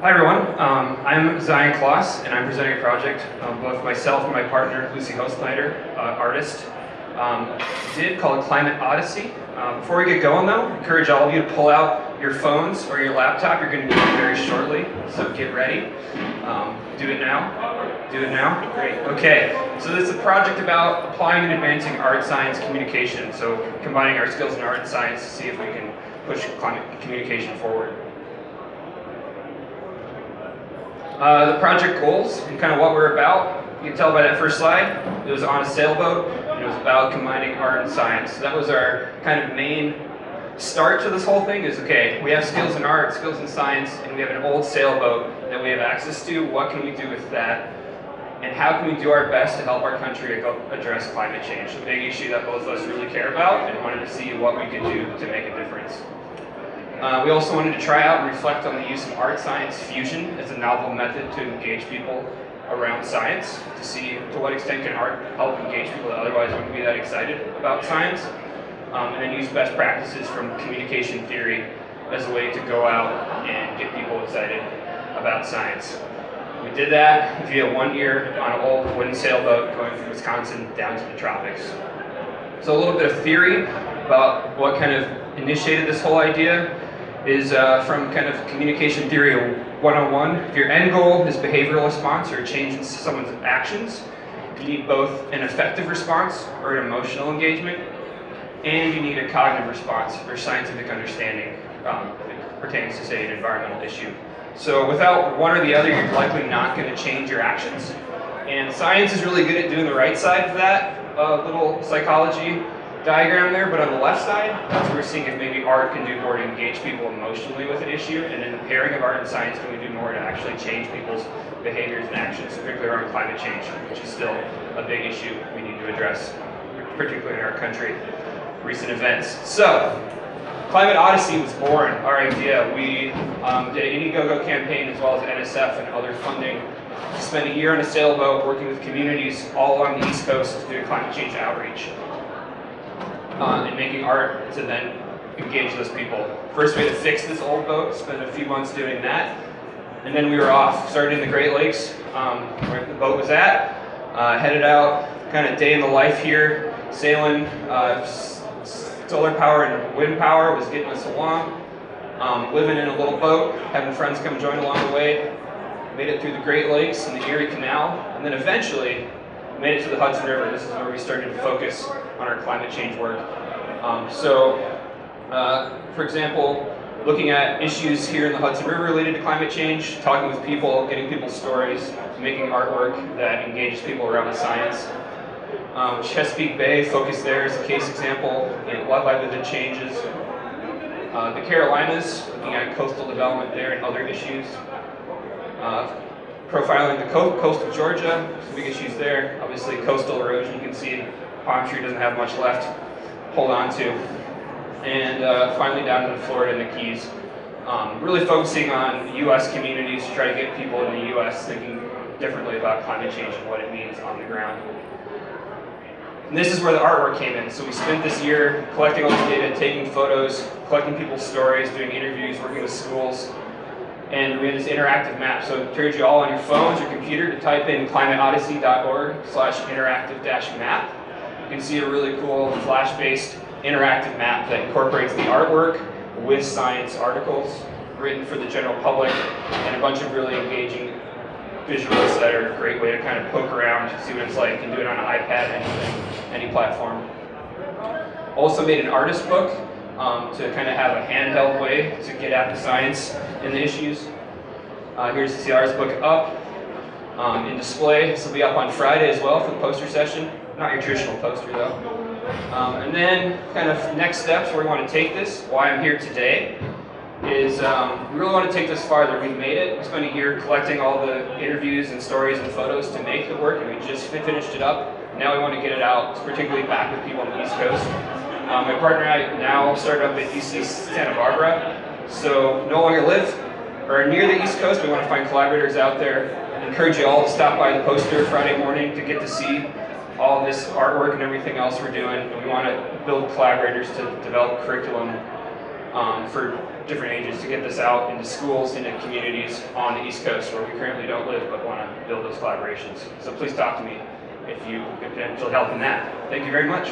Hi everyone, I'm Klos, and I'm presenting a project. Both myself and my partner, Lucy Hostleiter, artist, did called Climate Odyssey. Before we get going though, I encourage all of you to pull out your phones or your laptop. You're going to need it very shortly, so get ready. Do it now. Do it now? Great. Okay, so this is a project about applying and advancing art, science, communication. So combining our skills in art and science to see if we can push climate communication forward. The project goals and kind of what we're about, you can tell by that first slide, it was on a sailboat, and it was about combining art and science. So that was our kind of main start to this whole thing is, okay, we have skills in art, skills in science, and we have an old sailboat that we have access to. What can we do with that? And how can we do our best to help our country address climate change? A big issue that both of us really care about and wanted to see what we could do to make a difference. We also wanted to try out and reflect on the use of art-science fusion as a novel method to engage people around science, to see to what extent can art help engage people that otherwise wouldn't be that excited about science, and then use best practices from communication theory as a way to go out and get people excited about science. We did that via 1 year on an old wooden sailboat going from Wisconsin down to the tropics. So a little bit of theory about what kind of initiated this whole idea is from kind of communication theory 101. If your end goal is behavioral response or a change in someone's actions, you need both an effective response or an emotional engagement, and you need a cognitive response or scientific understanding if it pertains to, say, an environmental issue. So without one or the other, you're likely not going to change your actions. And science is really good at doing the right side of that little psychology diagram there, but on the left side, that's where we're seeing if maybe art can do more to engage people emotionally with an issue, and in the pairing of art and science, can we do more to actually change people's behaviors and actions, particularly around climate change, which is still a big issue we need to address, particularly in our country, recent events. So, Climate Odyssey was born, our idea. We did an Indiegogo campaign as well as NSF and other funding. Spent a year on a sailboat working with communities all along the East Coast doing climate change outreach. And making art to then engage those people. First we had to fix this old boat, spent a few months doing that, and then we were off, started in the Great Lakes, where the boat was at, headed out, kind of day in the life here, sailing, solar power and wind power was getting us along, living in a little boat, having friends come join along the way, made it through the Great Lakes and the Erie Canal, and then eventually made it to the Hudson River. This is where we started to focus on our climate change work. For example, looking at issues here in the Hudson River related to climate change, talking with people, getting people's stories, making artwork that engages people around the science. Chesapeake Bay, focus there as a case example in what livelihood changes. The Carolinas, looking at coastal development there and other issues. Profiling the coast of Georgia, some big issues there. Obviously coastal erosion, you can see palm tree doesn't have much left to hold on to. And finally down to Florida and the Keys. Really focusing on U.S. communities to try to get people in the U.S. thinking differently about climate change and what it means on the ground. And this is where the artwork came in. So we spent this year collecting all the data, taking photos, collecting people's stories, doing interviews, working with schools. And we had this interactive map, so I encourage you all on your phones or computer to type in climateodyssey.org/interactive-map. You can see a really cool flash-based interactive map that incorporates the artwork with science articles written for the general public and a bunch of really engaging visuals that are a great way to kind of poke around, see what it's like. You can do it on an iPad, anything, any platform. Also made an artist book to kind of have a handheld way to get at the science and the issues. Here's the artist book up in display. This will be up on Friday as well for the poster session. Not your traditional poster though. And then kind of next steps where we want to take this, why I'm here today, is we really want to take this farther. We've made it. We spent a year collecting all the interviews and stories and photos to make the work, and we just finished it up. Now we want to get it out, particularly back with people on the East Coast. My partner and I now started up at UC Santa Barbara, so no longer live or near the East Coast. We want to find collaborators out there. I encourage you all to stop by the poster Friday morning to get to see all this artwork and everything else we're doing. And we want to build collaborators to develop curriculum for different ages to get this out into schools, into communities on the East Coast where we currently don't live but want to build those collaborations. So please talk to me if you could potentially help in that. Thank you very much.